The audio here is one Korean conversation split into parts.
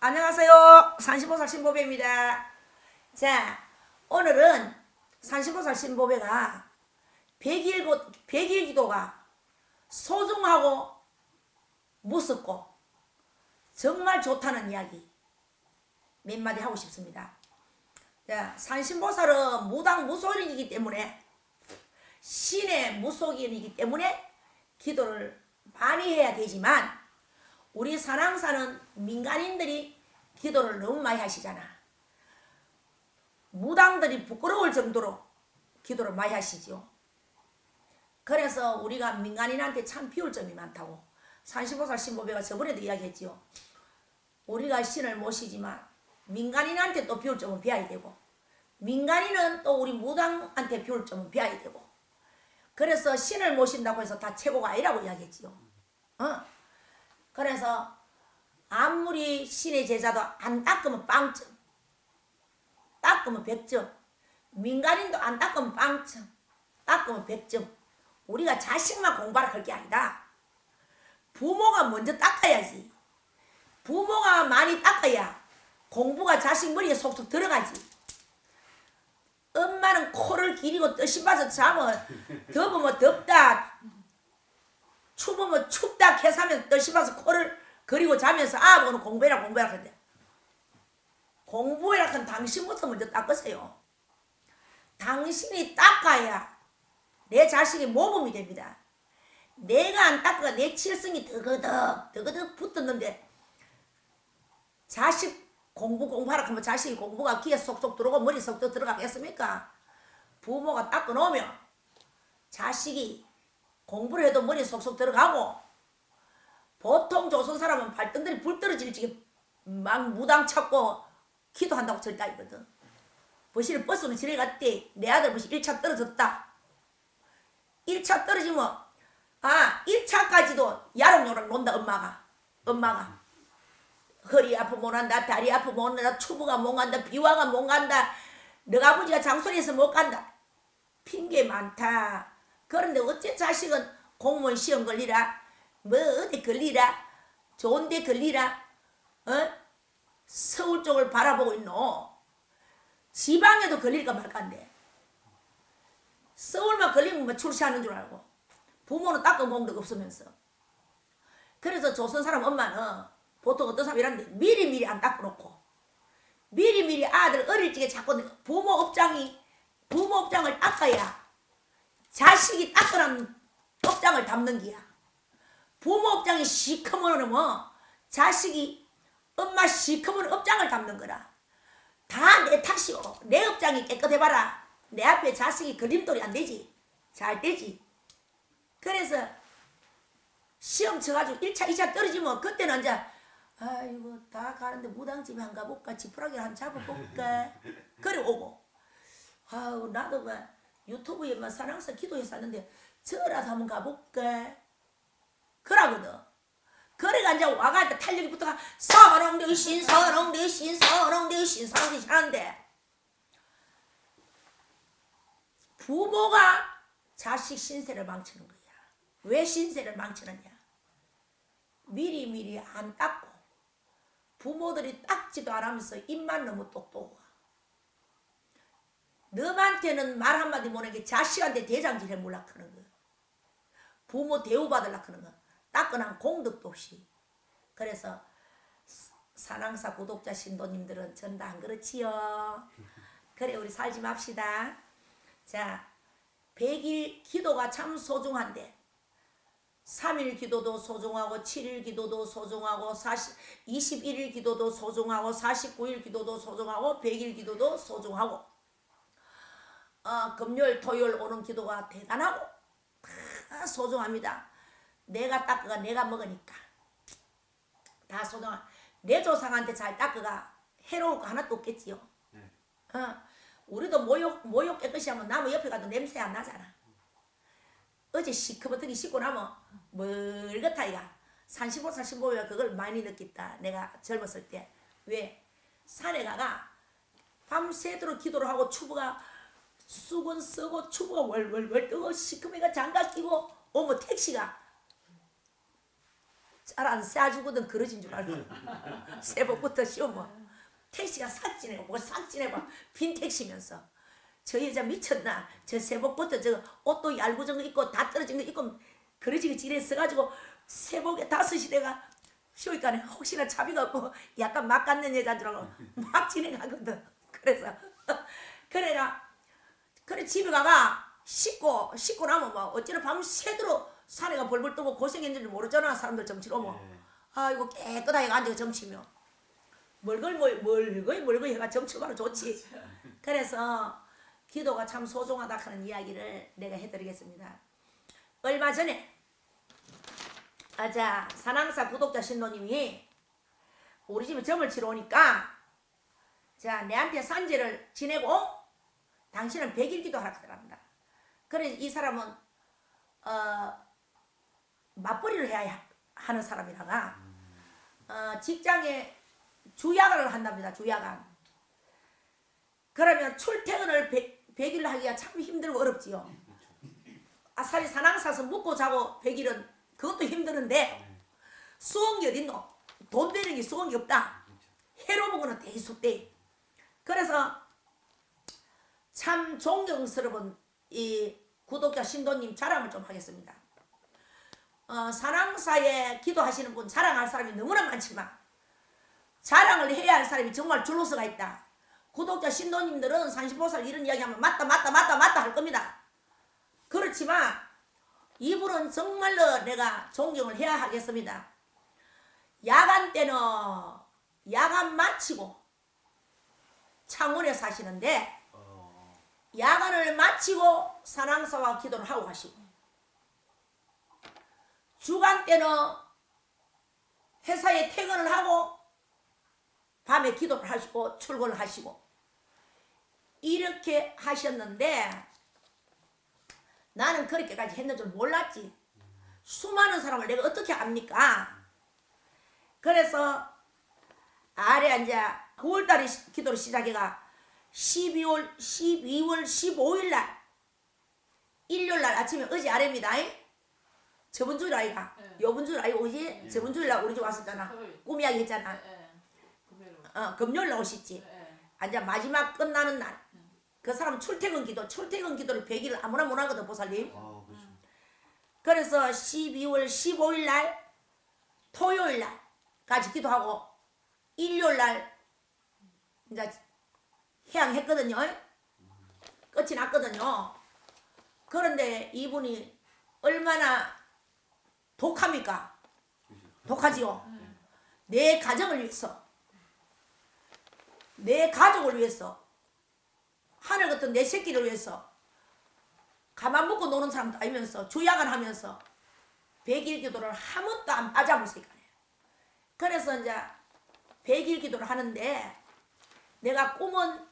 안녕하세요. 산신보살 신보배입니다. 자, 오늘은 산신보살 신보배가 100일 기도가 소중하고 무섭고 정말 좋다는 이야기 몇 마디 하고 싶습니다. 자, 산신보살은 무당 무속인이기 때문에 신의 무속인이기 때문에 기도를 많이 해야 되지만 우리 산왕사는 민간인들이 기도를 너무 많이 하시잖아. 무당들이 부끄러울 정도로 기도를 많이 하시죠. 그래서 우리가 민간인한테 참 비울 점이 많다고 산신보살 신보배가 저번에도 이야기했지요. 우리가 신을 모시지만 민간인한테 또 비울 점은 비워야 되고 민간인은 또 우리 무당한테 비울 점은 비워야 되고 그래서 신을 모신다고 해서 다 최고가 아니라고 이야기했지요. 그래서 아무리 신의 제자도 안 닦으면 빵점, 닦으면 100점, 민간인도 안 닦으면 빵점, 닦으면 100점. 우리가 자식만 공부하라 할 게 아니다. 부모가 먼저 닦아야지. 부모가 많이 닦아야 공부가 자식 머리에 속속 들어가지. 엄마는 코를 기리고 뜨신봐서 자면 더우면 덥다, 추우면 춥다 해서하면서 뜨신봐서 코를 그리고 자면서 아보고는 공부해라 하는데 공부해라 한 당신부터 먼저 닦으세요. 당신이 닦아야 내 자식이 모범이 됩니다. 내가 안 닦아야 내 칠성이 더거덕 붙었는데 자식 공부하라 하면 자식이 공부가 귀에 속속 들어오고 머리 속속 들어가겠습니까? 부모가 닦아 놓으면 자식이 공부를 해도 머리 속속 들어가고 보통 조선 사람은 발등들이 불 떨어질 지게 막 무당 찾고 기도한다고 절대 아니거든. 버시를 버스로 지내 갔대. 내 아들 버시 1차 떨어졌다. 1차 떨어지면 1차까지도 야롱야롱 논다 엄마가 허리 아프면 못 간다, 다리 아프면 못 간다, 추부가 못 간다, 비와가 못 간다, 너가 아버지가 장소리에서 못 간다. 핑계 많다. 그런데 어째 자식은 공무원 시험 걸리라, 뭐 어디 걸리라, 좋은데 걸리라, 서울 쪽을 바라보고 있노. 지방에도 걸릴까 말까인데 서울만 걸리면 뭐 출세하는 줄 알고 부모는 닦은 공덕 없으면서. 그래서 조선 사람 엄마는 보통 어떤 사람이 이러는데 미리미리 안 닦아놓고 미리미리 아들 어릴 적에 자꾸 부모 업장을 닦아야 자식이 닦으란 업장을 담는 기야. 부모 업장이 시커먼 뭐 자식이 엄마 시커먼 업장을 담는 거라. 다 내 탓이오. 내 업장이 깨끗해봐라. 내 앞에 자식이 그림돌이 안 되지. 잘 되지. 그래서 시험 쳐가지고 1차 2차 떨어지면 그때는 이제 아이고 다 가는데 무당집에 한 가볼까, 지푸라기 한 잡아볼까 그래 오고, 아우 나도 뭐 유튜브에 뭐 산왕사 기도했었는데 저라도 한번 가볼까 그러거든. 그래가 이제 와가 탄력이 붙어가 서렁대신 하는데 부모가 자식 신세를 망치는 거야. 왜 신세를 망치느냐? 미리미리 안 닦고 부모들이 닦지도 않으면서 입만 너무 똑똑하. 너한테는 말 한마디 못하는 게 자식한테 대장질 해물라 크는 거. 부모 대우받으려 크는 거. 닦은한 공덕도 없이. 그래서 산왕사 구독자 신도님들은 전 다 안 그렇지요. 그래 우리 살지 맙시다. 자, 100일 기도가 참 소중한데 3일 기도도 소중하고 7일 기도도 소중하고 21일 기도도 소중하고 49일 기도도 소중하고 100일 기도도 소중하고 금요일 토요일 오는 기도가 대단하고 다 소중합니다. 내가 닦아가 내가 먹으니까 다 소중한. 내 조상한테 잘 닦아가 해로울 거 하나도 없겠지요. 네. 우리도 모욕 깨끗이 하면 나무 옆에 가도 냄새 안 나잖아. 어제 시커멓더니 씻고 나면 멀겋다 이가. 산신보살 신보배가 그걸 많이 느꼈다. 내가 젊었을 때. 왜? 산에 가가 밤새도록 기도를 하고 추부가 수건 쓰고 추부가 월월월 뜨고 시커매가 장갑 끼고 오면 택시가 잘 안 싸주거든 그러진 줄 알고 새벽부터 쉬우면 택시가 싹 지내고 뭐가 싹 지내봐 빈 택시면서 저 여자 미쳤나 저 새벽부터 저 옷도 얇고진 거 입고 다 떨어진 거 입고 그러지게 지내 써가지고 새벽에 5시 내가 쉬니까 혹시나 차비가 없고 약간 막 갖는 여자인 줄 알고 막 지내가거든. 그래서 그래가 그래 집에 가가 씻고 나면 뭐 어찌나 밤새도록 사내가 벌벌 떠고 고생했는지 모르잖아. 사람들 점치러 오면 아이고 깨끗하게 앉아 점치며 멀거이 해가 점치고는 좋지. 그래서 기도가 참 소중하다 하는 이야기를 내가 해드리겠습니다. 얼마 전에 자 산항사 구독자 신도님이 우리 집에 점을 치러 오니까 자 내한테 산지를 지내고 당신은 100일 기도하라 하더랍니다. 그래서 이 사람은 맞벌이를 해야 하는 사람이라가 직장에 주야간을 한답니다. 주야간. 그러면 출퇴근을 100일로 하기가 참 힘들고 어렵지요. 아싸리 산항사서 묵고 자고 100일은 그것도 힘드는데 수원이 어딨노? 돈 되는 게 수원이 없다. 해로 먹으면 되게 속대. 그래서 참 존경스러운 이 구독자 신도님 자랑을 좀 하겠습니다. 산항사에 기도하시는 분 자랑할 사람이 너무나 많지만 자랑을 해야 할 사람이 정말 줄로서가 있다. 구독자 신도님들은 산신보살 이런 이야기하면 맞다 할 겁니다. 그렇지만 이분은 정말로 내가 존경을 해야 하겠습니다. 야간 때는 야간 마치고 창원에 사시는데 야간을 마치고 산항사와 기도를 하고 가시고 주간 때는 회사에 퇴근을 하고 밤에 기도를 하시고 출근을 하시고 이렇게 하셨는데 나는 그렇게까지 했는 줄 몰랐지. 수많은 사람을 내가 어떻게 압니까? 그래서 아래 앉아 9월달에 기도를 시작해가 12월 15일날 일요일날 아침에 어제 아래입니다. 저번 주일 아이가 요번 주일 아이가 어제 저번 주일날 우리 집 왔었잖아. 꿈 이야기 했잖아. 금요일날 오셨지. 앉아 마지막 끝나는 날 그 사람 출퇴근 기도를 100일을 아무나 못하거든 보살님. 그래서 12월 15일날 토요일날까지 기도하고 일요일날 이제 해양했거든요. 끝이 났거든요. 그런데 이분이 얼마나 독합니까? 독하지요. 내 가정을 위해서 내 가족을 위해서 하늘 같은 내 새끼를 위해서 가만 먹고 노는 사람도 아니면서 주야간 하면서 100일 기도를 한 번도 안 빠져보니까 그래서 이제 100일 기도를 하는데 내가 꿈은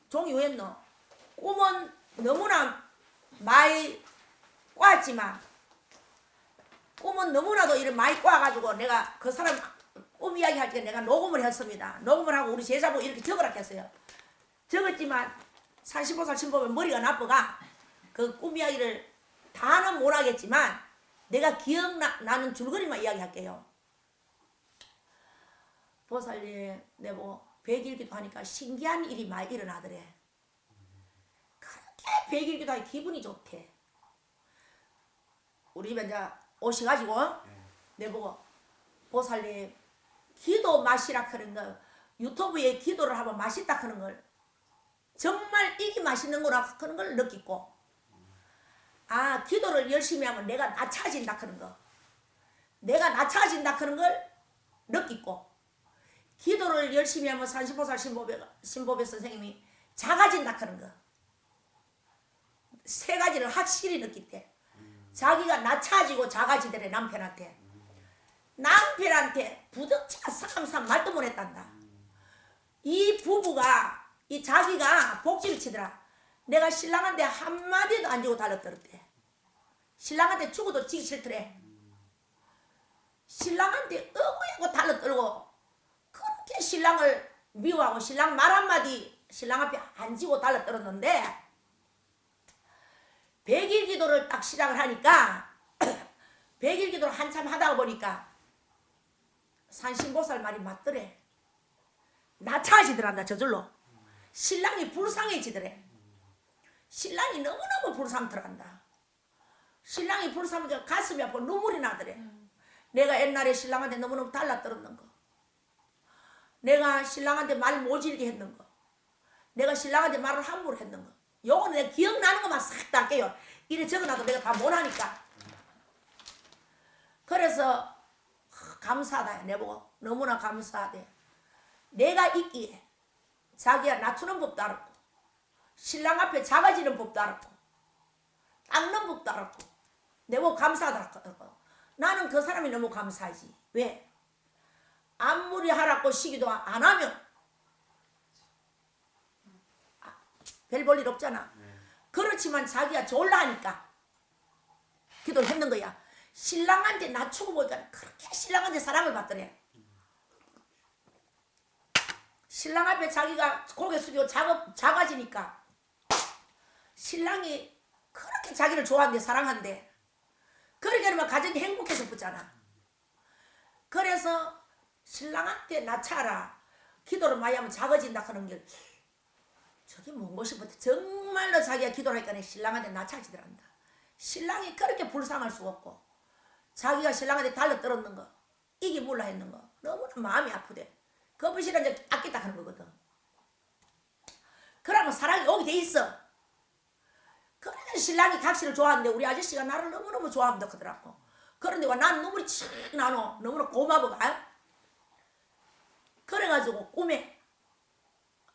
종이 왜 했노? 꿈은 너무나 많이 꽈지만 꿈은 너무나도 이런 많이 꽈가지고 내가 그 사람 꿈 이야기 할 때 내가 녹음을 했습니다. 녹음을 하고 우리 제자분 이렇게 적으라 했어요. 적었지만 산신보살 신보면 머리가 나빠가 그 꿈 이야기를 다는 못하겠지만 내가 기억나는 줄거리만 이야기할게요. 보살님 내뭐 100일 기도하니까 신기한 일이 많이 일어나더래. 그렇게 100일 기도하니 기분이 좋대. 우리 집에 이제 오셔가지고 내보고 보살님 기도 맛이라 하는 거 유튜브에 기도를 하면 맛있다 하는 걸 정말 이게 맛있는구나 하는 걸 느끼고 아 기도를 열심히 하면 내가 낮아진다 하는 거 내가 낮아진다 하는 걸 느끼고 기도를 열심히 하면 산신보살 신보배 선생님이 작아진다 하는 거 세 가지를 확실히 느낄 때 자기가 낮아지고 작아지더래. 남편한테 부득치가 삼삼 말도 못했단다. 이 부부가 이 자기가 복지를 치더라. 내가 신랑한테 한마디도 안 주고 달렸더랬대. 신랑한테 죽어도 지기 싫더래. 신랑한테 어구야고 달려들고 그렇게 신랑을 미워하고 신랑 말 한마디 신랑 앞에 안 지고 달려들었는데 100일 기도를 딱 시작을 하니까 100일 기도를 한참 하다 보니까 산신보살 말이 맞더래. 나차지더란다 저절로. 신랑이 불쌍해지더래. 신랑이 너무너무 불쌍더란다. 신랑이 불쌍해서 가슴이 아파 눈물이 나더래. 내가 옛날에 신랑한테 너무너무 달라떨었는 거. 내가 신랑한테 말 모질게 했는 거. 내가 신랑한테 말을 함부로 했는 거. 요거는 내가 기억나는 것만 싹 다 할게요. 이래 적어놔도 내가 다 못하니까. 그래서 감사하다 내보고 너무나 감사하대. 내가 있기에 자기야 낮추는 법도 알았고 신랑 앞에 작아지는 법도 알았고 닦는 법도 알았고 내보고 감사하다. 나는 그 사람이 너무 감사하지. 왜? 아무리 하라고 시기도 안 하면 별 볼 일 없잖아. 그렇지만 자기가 졸라 하니까 기도를 했는 거야. 신랑한테 낮추고 보니까 그렇게 신랑한테 사랑을 받더래. 신랑 앞에 자기가 고개 숙이고 작아지니까 신랑이 그렇게 자기를 좋아한대 사랑한대. 그러게 하면 가정이 행복해서 붙잖아. 그래서 신랑한테 낮춰라. 기도를 많이 하면 작아진다 하는 게 저게 뭔 것이부터 정말로 자기가 기도를 하니까 신랑한테 낮춰지더란다. 신랑이 그렇게 불쌍할 수가 없고 자기가 신랑한테 달라떨었는 거 이게 몰라 했는 거 너무나 마음이 아프대. 그것이 이제 아끼다 하는 거거든. 그러면 사랑이 오게 돼 있어. 그러면 신랑이 각시를 좋아하는데 우리 아저씨가 나를 너무너무 좋아한다 하더라고. 그런데 난 눈물이 칙 나노. 너무나 고마워가. 그래가지고 꿈에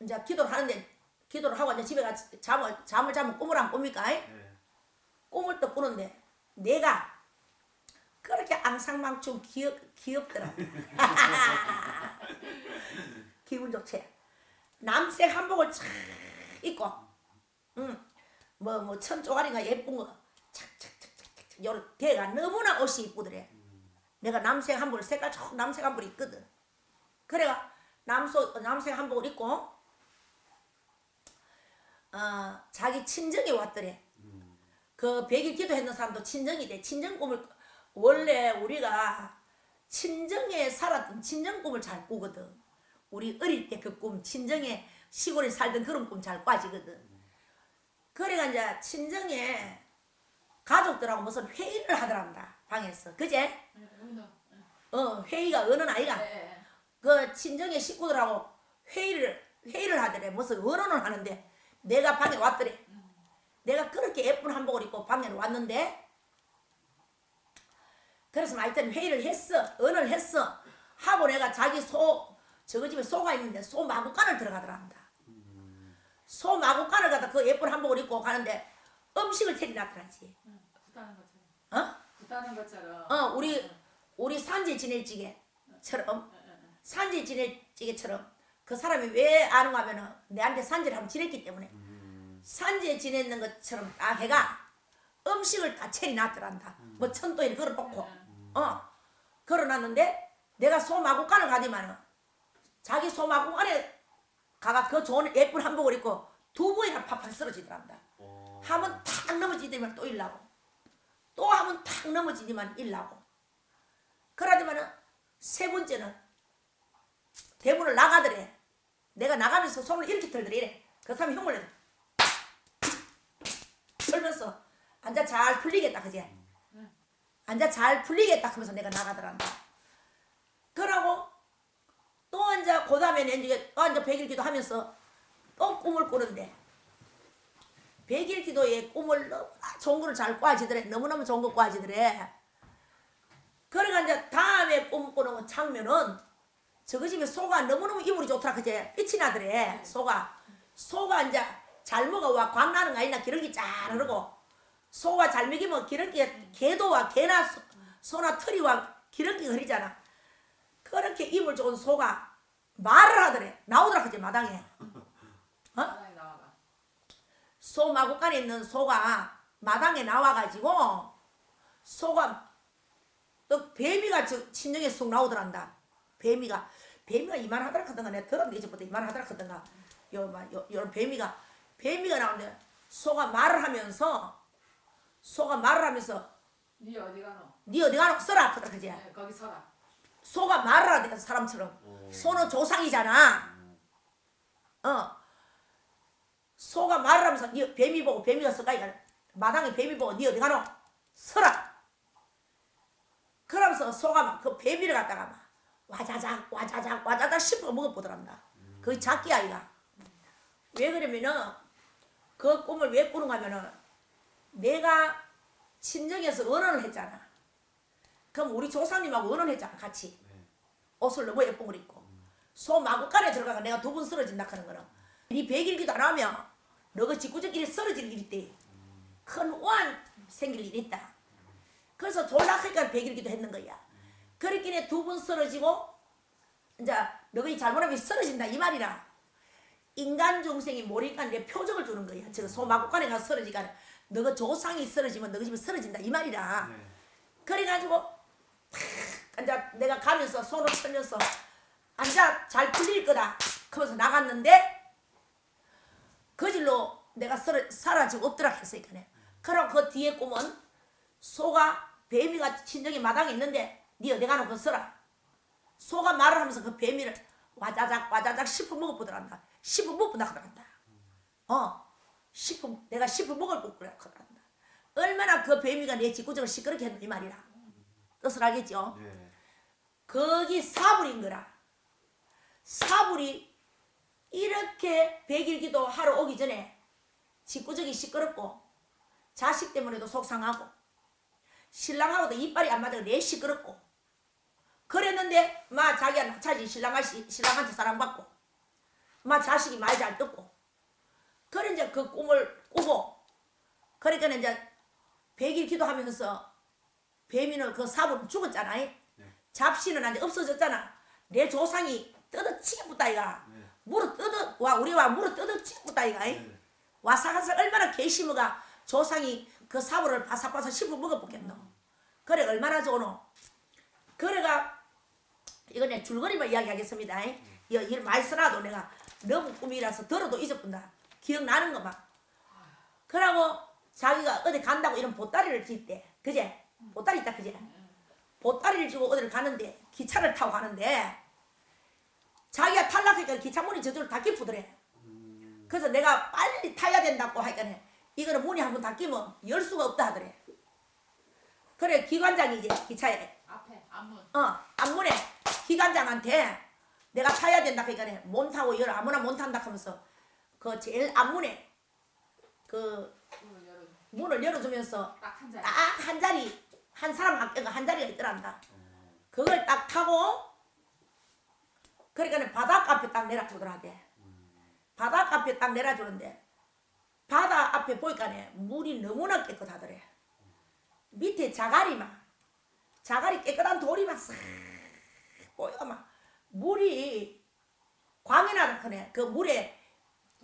이제 기도를 하는데 기도를 하고 이제 집에 가서 잠을 자면 꿈을 안 꿉니까? 네. 꿈을 또 꾸는데 내가 그렇게 앙상망청 귀엽더라. 기분 좋지. 남색 한복을 착 입고, 뭐 천조가리가 예쁜 거 착착착착착 요런 대가 너무나 옷이 이쁘더래. 내가 남색 한복을 색깔 좋은 남색 한복을 입거든. 그래가 남색 한복을 입고 자기 친정에 왔더래. 그 100일 기도했는 사람도 친정이 돼. 친정 꿈을 원래 우리가 친정에 살았던 친정 꿈을 잘 꾸거든. 우리 어릴 때 그 꿈 친정에 시골에 살던 그런 꿈 잘 꿔지거든. 그래가 이제 친정에 가족들하고 무슨 회의를 하더란다 방에서. 그제? 회의가 어느 나이가 그 친정의 식구들하고 회의를 하더래. 무슨 의논을 하는데 내가 방에 왔더래. 내가 그렇게 예쁜 한복을 입고 방에 왔는데 그래서 하여튼 회의를 했어. 언을 했어. 하고 내가 자기 저거 집에 소가 있는데 소 마구간을 들어가더란다. 소 마구간을 가다 그 예쁜 한복을 입고 가는데 음식을 차리놨더라지. 굿하는 것처럼. 굿하는 것처럼. 우리 산지 지낼 찌개처럼 산지 지낼 찌개처럼 그 사람이 왜 아는가 하면은 내한테 산지를 한번 지냈기 때문에 산지에 지내는 것처럼 딱 해가 음식을 다 차려놨더란다. 뭐 천도에 걸어놓고 걸어놨는데 내가 소마구간을 가디만은 자기 소마구간에 가가 그 좋은 예쁜 한복을 입고 두 번이나 팍팍 쓰러지더란다. 한번 탁 넘어지더만 또 일라고 또 한번 탁 넘어지더만 일라고 그러더만은 세 번째는 대문을 나가더래. 내가 나가면서 손을 이렇게 들더래. 이래. 그 사람이 흉을 들면서 앉아 잘 풀리겠다 그지? 앉아 잘 풀리겠다 하면서 내가 나가더란다. 그러고 또 이제 그 다음에 이제 100일 기도하면서 또 꿈을 꾸는데 100일 기도에 꿈을 너무나 좋은 거를 잘 꿔지더래. 너무너무 좋은 거 꿔지더래. 그러니까 이제 다음에 꿈 꾸는 장면은 저거 집에 소가 너무너무 이불이 좋더라 그제? 빛이 나더래. 소가 이제 잘 먹어와 광나는 거 아니나 기름기 잘 흐르고 소가 잘 먹이면 기름기가 개도와 개나 소나 털이와 기름기가 흐리잖아. 그렇게 이불 좋은 소가 말을 하더래. 나오더라 그제 마당에. 마당에 나와가. 소 마구간에 있는 소가 마당에 나와가지고 소가 또 뱀이가 친정에 쑥 나오더란다. 뱀이가 이만하더라 하던가 내가 들었는데 이제부터 이만하더라 하던가 요런 뱀이가 나오는데 소가 말을 하면서 니 어디 가노? 니 어디 가노 써라 하더라 그제? 네, 거기 서라. 소가 말을 해 사람처럼. 소는 조상이잖아. 소가 말을 하면서 니 뱀이 보고 뱀이가 서가니까 마당에 뱀이 보고 니 어디 가노? 서라. 그러면서 소가 막 그 뱀이를 갖다가 막 와자작 씹어 먹어보더랍니다. 그 작기 아이가. 왜 그러면은 그 꿈을 왜 꾸는가 하면은 내가 친정에서 언언을 했잖아. 그럼 우리 조상님하고 언언했잖아 같이. 옷을 너무 예쁜 걸 입고 소 마구간에 들어가가 내가 두 번 쓰러진다 하는 거는 네 백일기도 안 하면 너가 직구적끼리 쓰러질 일이 있대. 큰 오한 생길 일이 있다. 그래서 졸라하니까 백일기도 했는 거야. 그렇기에 두 번 쓰러지고 이제 너가 잘못하면 쓰러진다 이 말이라. 인간 중생이 모르니까 내 표적을 주는 거야. 저 소 마구간에 가서 쓰러지니까 너가 조상이 쓰러지면 너가 집에 쓰러진다 이 말이라. 그래가지고 이제 내가 가면서 손을 펴면서 앉아 잘 풀릴 거다. 그러면서 나갔는데 그 질로 내가 사라지고 없더라 했으니까. 그럼 그 뒤에 꿈은 소가 뱀이가 친정이 마당에 있는데 니 어디 가노 그 서라. 소가 말을 하면서 그 뱀이를 와자작 씹어 먹어보더란다. 씹어 먹어보다 그런다. 내가 씹어 먹을 거라 그런다. 얼마나 그 뱀이가 내 직구정을 시끄럽게 했노 이 말이라. 뜻을 알겠죠? 거기 사불인 거라. 사불이 이렇게 백일기도 하러 오기 전에 직구적이 시끄럽고 자식 때문에도 속상하고 신랑하고도 이빨이 안 맞아서 내 시끄럽고 그랬는데 마 자기가 낳자지 신랑한테 사랑받고 마 자식이 많이 잘 듣고 그래 이제 그 꿈을 꾸고 그러니까 이제 백일기도 하면서 뱀이는 그 사부는 죽었잖아. 잡신은 이제 없어졌잖아. 내 조상이 뜯어치게 붙다 이가. 물어 뜯어 와 우리와 물어 뜯어치게 붙다 이가. 와사가사 얼마나 개심어가 조상이 그 사부를 바삭바삭 씹어 먹어보겠노. 그래 얼마나 좋노. 그래가 이거 내 줄거리만 이야기하겠습니다. 이 말 써놔도 내가 너무 꿈이라서 들어도 잊어본다. 기억나는 것만. 그러고 자기가 어디 간다고 이런 보따리를 쥐대. 그제? 보따리 있다 그제? 보따리를 쥐고 어디를 가는데 기차를 타고 가는데 자기가 탈락하니까 기차 문이 저절로 닫히더래. 그래서 내가 빨리 타야 된다고 하니까 이거는 문이 한번 닫히면 열 수가 없다 하더래. 그래 기관장이 이제 기차에 앞에 앞문. 앞문에 기관장한테 내가 타야 된다 하니까 못 타고 열어 아무나 못 탄다 하면서 그 제일 앞문에 그 문을 열어주면서 딱 한 자리. 딱 한 자리 한 사람 밖에 한 자리가 있더란다. 그걸 딱 타고 그러니까 바닷 앞에 딱 내려주더라대. 바닷 앞에 딱 내려주는데 바다 앞에 보니까 물이 너무나 깨끗하더래. 밑에 자갈이 깨끗한 돌이 막 싹 보여 막 물이 광이 나다 크네. 그 물에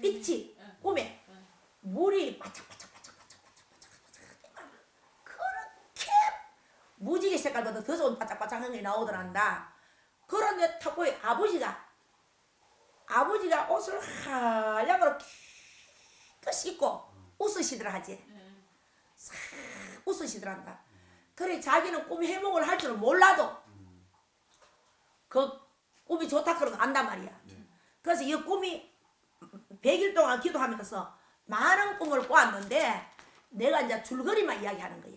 빛이 꿈에 물이 바짝바짝 그렇게 무지개 색깔보다 더 좋은 바짝바짝한 게 나오더란다. 그런데 타고 아버지가 옷을 하얗게 깨끗이 입고 웃으시더라 하지. 싹 웃으시더란다. 그래 자기는 꿈 해몽을 할 줄은 몰라도 그 꿈이 좋다 그런 거 안단 말이야. 그래서 이 꿈이 100일 동안 기도하면서 많은 꿈을 꾸었는데 내가 이제 줄거리만 이야기하는 거야.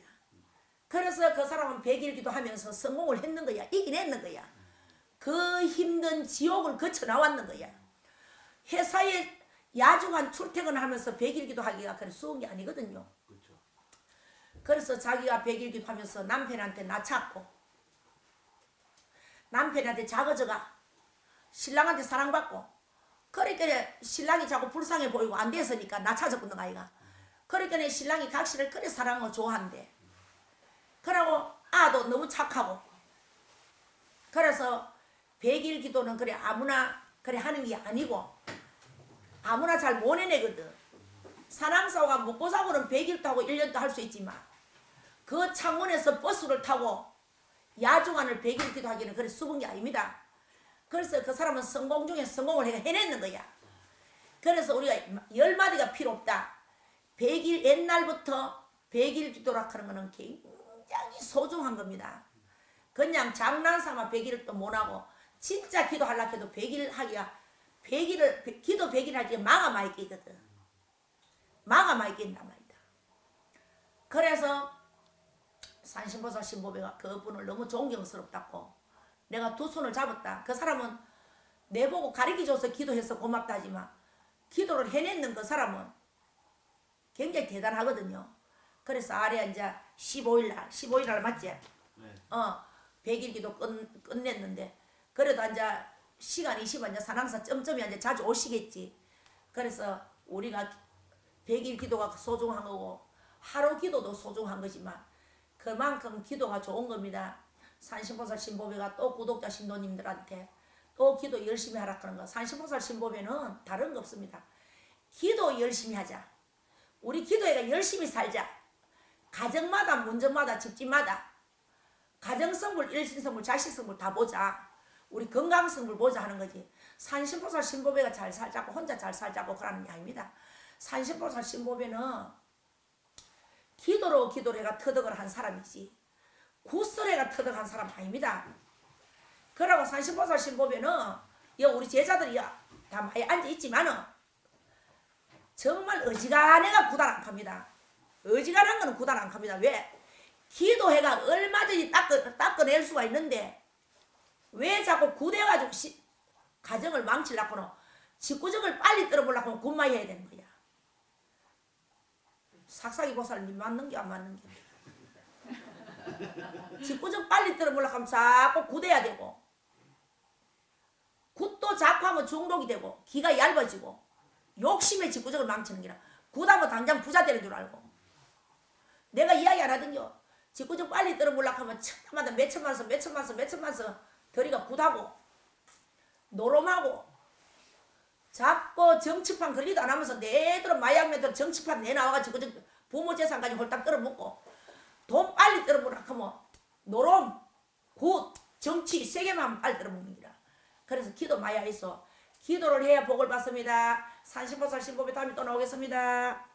그래서 그 사람은 100일 기도하면서 성공을 했는 거야. 이겨냈는 거야. 그 힘든 지옥을 거쳐 나왔는 거야. 회사에 야중한 출퇴근하면서 100일 기도하기가 그래 쉬운 게 아니거든요. 그래서 자기가 100일 기도하면서 남편한테 낳았고 남편한테 작아져가 신랑한테 사랑받고 그러니까 신랑이 자꾸 불쌍해 보이고 안 됐으니까 나 찾아보는 아이가. 그러니까 신랑이 각시를 그래 사랑하고 좋아한대. 그러고 아도 너무 착하고 그래서 100일 기도는 그래 아무나 그래 하는 게 아니고 아무나 잘 못 해내거든. 사랑사고가 먹고 사고는 100일도 하고 1년도 할 수 있지만 그 창문에서 버스를 타고 야중간을 100일 기도하기는 그래 수분 게 아닙니다. 그래서 그 사람은 성공 중에 성공을 해냈는 거야. 그래서 우리가 10마디가 필요 없다. 100일 옛날부터 100일 기도라 하는 거는 굉장히 소중한 겁니다. 그냥 장난삼아 100일을 또 못하고 진짜 기도하려고 해도 100일 하기가 100일을 기도 100일 하기가 망아 많이 끼거든. 망아 많이 낀단 말이다. 그래서 산신보살 신보배가 그분을 너무 존경스럽다고 내가 두 손을 잡았다. 그 사람은 내보고 가르쳐줘서 기도해서 고맙다 하지만 기도를 해냈는 그 사람은 굉장히 대단하거든요. 그래서 아래 이제 15일 날 맞지? 네. 100일 기도 끝냈는데 그래도 이제 시간이 있으면 이제 산항사 점점이 이제 자주 오시겠지. 그래서 우리가 100일 기도가 소중한 거고 하루 기도도 소중한 거지만 그만큼 기도가 좋은 겁니다. 산신보살 신보배가 또 구독자 신도님들한테 또 기도 열심히 하라 그런 거. 산신보살 신보배는 다른 거 없습니다. 기도 열심히 하자. 우리 기도회가 열심히 살자. 가정마다 문정마다 집집마다 가정성불, 일신성불, 자식성불 다 보자. 우리 건강성불 보자 하는 거지. 산신보살 신보배가 잘 살자고 혼자 잘 살자고 그러는 게 아닙니다. 산신보살 신보배는 기도를 해가 터득을 한 사람이지 구설해가 터득한 사람 아닙니다. 그러고 산신보살 신보배는 우리 제자들이 다 많이 앉아있지만은 정말 어지간해가 구단 안 갑니다. 어지간한 거는 구단 안 갑니다. 왜? 기도해가 얼마든지 닦아낼 수가 있는데 왜 자꾸 구대가지고 가정을 망치려고는 직구정을 빨리 떨어보려고 군마이 해야 되는 거야. 삭삭이 보살님 맞는 게 안 맞는 게 직구정 빨리 떨어보려고 하면 자꾸 구대야 되고 굿도 자꾸 하면 중독이 되고 기가 얇아지고 욕심에 직구정을 망치는 게라 굿하면 당장 부자 되는 줄 알고 내가 이야기 안 하던요. 직구정 빨리 떨어보려고 하면 천마다 몇천만서 더리가 굿하고 노름하고 자꾸 정치판 관리도 안 하면서 내대로 마약매들 정치판 내나와가지고 부모 재산까지 홀딱 끌어먹고 돈 빨리 떨어보려고 하면 노름, 굿, 정치 세 개만 빨리 떨어먹는 기라. 그래서 기도 많이 해서 기도를 해야 복을 받습니다. 산신보살 신보배 다음에 또 나오겠습니다.